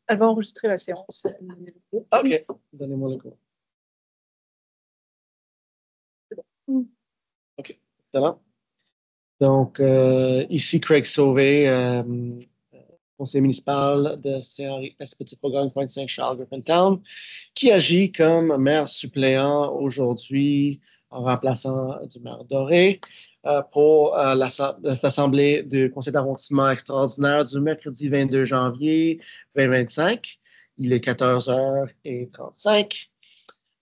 Elle va enregistrer la séance. OK. Donnez-moi le cours. OK. Excellent. Donc, ici Craig Sauvé, conseiller municipal de CRS Petit Programme Pointe-Saint-Charles, Griffintown, qui agit comme maire suppléant aujourd'hui en remplaçant du maire Doré pour l'Assemblée du conseil d'arrondissement extraordinaire du mercredi 22 janvier 2025. Il est 14h35.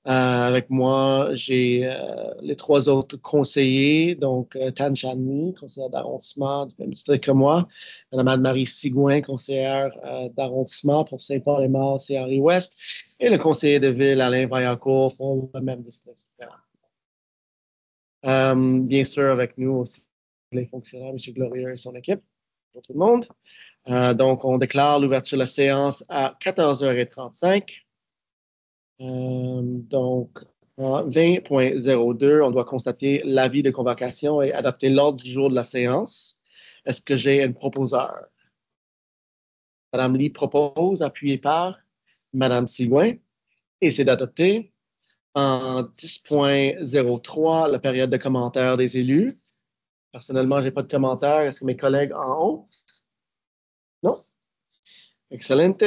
Avec moi, j'ai les trois autres conseillers, donc Tan Channy, conseillère d'arrondissement du même district que moi, Mme Anne-Marie Sigouin, conseillère d'arrondissement pour Saint-Paul-et-Mort, c'est Henri-Ouest, et le conseiller de ville, Alain Vaillancourt, pour le même district. Bien sûr, avec nous aussi, les fonctionnaires, M. Glorieux et son équipe, pour tout le monde. Donc, on déclare l'ouverture de la séance à 14h35. Donc, en 20.02, on doit constater l'avis de convocation et adopter l'ordre du jour de la séance. Est-ce que j'ai un proposeur? Madame Lee propose, appuyé par Madame Sigouin, et c'est d'adopter. En 10.03, la période de commentaires des élus. Personnellement, je n'ai pas de commentaires. Est-ce que mes collègues en ont? Non? Excellente.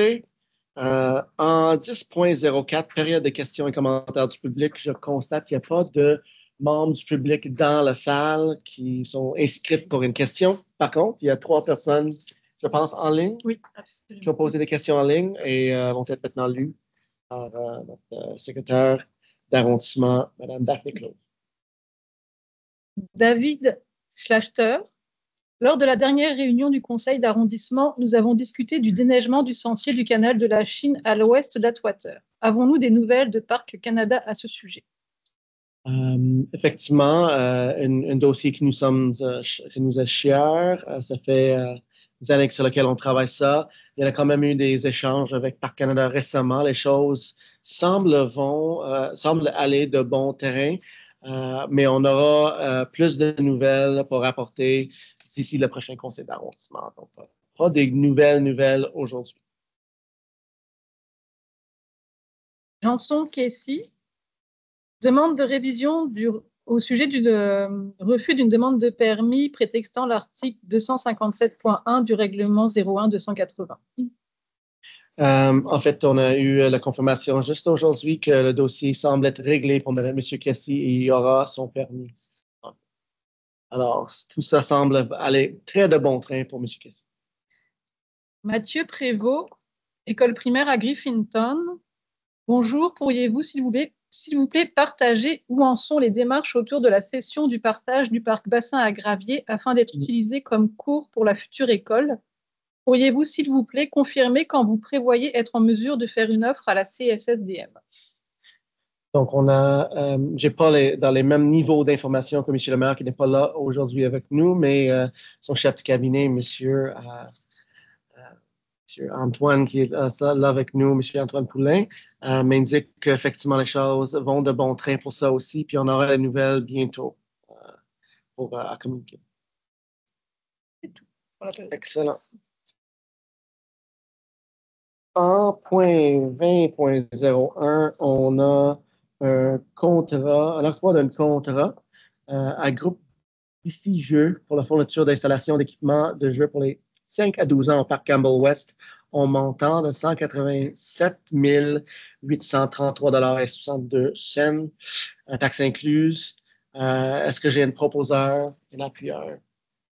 En 10.04, période de questions et commentaires du public, je constate qu'il n'y a pas de membres du public dans la salle qui sont inscrits pour une question. Par contre, il y a 3 personnes, je pense, en ligne, oui, qui ont posé des questions en ligne et vont être maintenant lues par notre secrétaire d'arrondissement, Mme Daphné Claude. David Schlachter. Lors de la dernière réunion du conseil d'arrondissement, nous avons discuté du déneigement du sentier du canal de la Chine à l'ouest d'Atwater. Avons-nous des nouvelles de Parc Canada à ce sujet? Effectivement, un dossier qui nous est cher. Ça fait des années sur lequel on travaille ça. Il y a quand même eu des échanges avec Parc Canada récemment. Les choses semblent aller de bon terrain, mais on aura plus de nouvelles pour apporter d'ici le prochain conseil d'arrondissement. Donc, pas des nouvelles aujourd'hui. Janson Casey demande de révision au sujet du refus d'une demande de permis prétextant l'article 257.1 du règlement 01-280. En fait, on a eu la confirmation juste aujourd'hui que le dossier semble être réglé pour Mme M. Cassie et il y aura son permis. Alors, tout ça semble aller très de bon train pour M. Cassie. Mathieu Prévost, école primaire à Griffintown. Bonjour, pourriez-vous, s'il vous plaît, partager où en sont les démarches autour de la cession du partage du parc bassin à Gravier afin d'être utilisé comme cours pour la future école? Pourriez-vous, s'il vous plaît, confirmer quand vous prévoyez être en mesure de faire une offre à la CSSDM? Donc, j'ai pas dans les mêmes niveaux d'information que M. le maire qui n'est pas là aujourd'hui avec nous, mais son chef de cabinet, M. Antoine, qui est là avec nous, M. Antoine Poulain, m'indique qu'effectivement les choses vont de bon train pour ça aussi, puis on aura les nouvelles bientôt pour à communiquer. C'est tout. Excellent. En point 20.01, on a un octroi d'un contrat à groupe ici Jeux pour la fourniture d'installation d'équipements de jeux pour les 5 à 12 ans au parc Campbell West en montant de 187 833,62 $, taxes incluses. Est-ce que j'ai un proposeur, un appuyeur?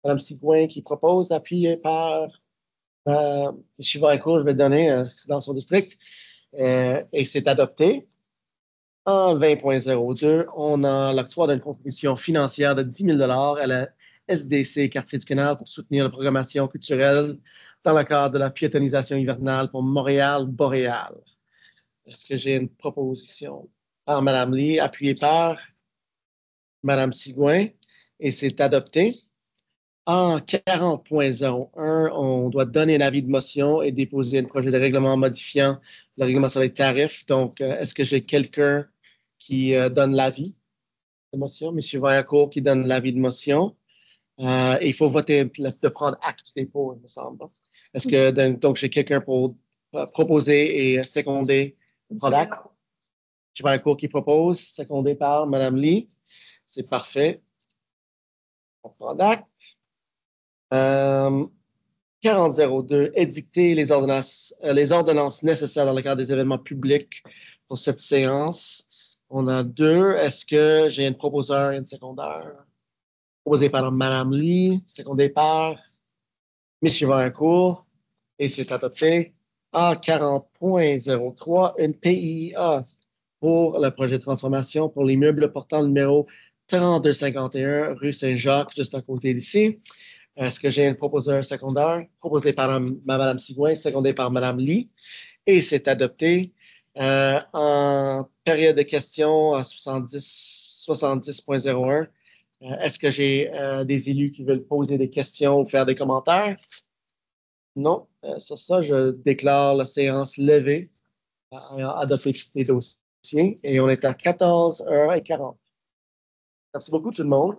Mme Sigouin qui propose, appuyé par Chivaïco, je vais le donner dans son district. Et c'est adopté. En 20.02, on a l'octroi d'une contribution financière de 10 000 $ à la SDC Quartier du Canal pour soutenir la programmation culturelle dans le cadre de la piétonisation hivernale pour Montréal-Boréal. Est-ce que j'ai une proposition par Mme Lee, appuyée par Mme Sigouin, et c'est adopté. En 40.01, on doit donner un avis de motion et déposer un projet de règlement modifiant le règlement sur les tarifs. Donc, est-ce que j'ai quelqu'un qui donne l'avis de motion? M. Vaillancourt qui donne l'avis de motion. Il faut voter, de prendre acte du dépôt, il me semble. Est-ce que, donc, j'ai quelqu'un pour proposé et secondé Prodac. Chivarencourt qui propose, secondé par Mme Lee. C'est parfait. Prodac. 4002, édicter les ordonnances nécessaires dans le cadre des événements publics pour cette séance. On a deux. Est-ce que j'ai une proposeur et une secondaire? Proposé par Mme Lee, secondé par M. Varencourt, et c'est adopté. A40.03, une PIA pour le projet de transformation pour l'immeuble portant le numéro 3251 rue Saint-Jacques, juste à côté d'ici. Est-ce que j'ai un proposeur secondaire? Proposé par Mme Sigouin, secondé par Mme Lee, et c'est adopté. En période de questions à 70.01, est-ce que j'ai des élus qui veulent poser des questions ou faire des commentaires? Non. Sur ça, je déclare la séance levée, adopter les dossiers, et on est à 14h40. Merci beaucoup tout le monde.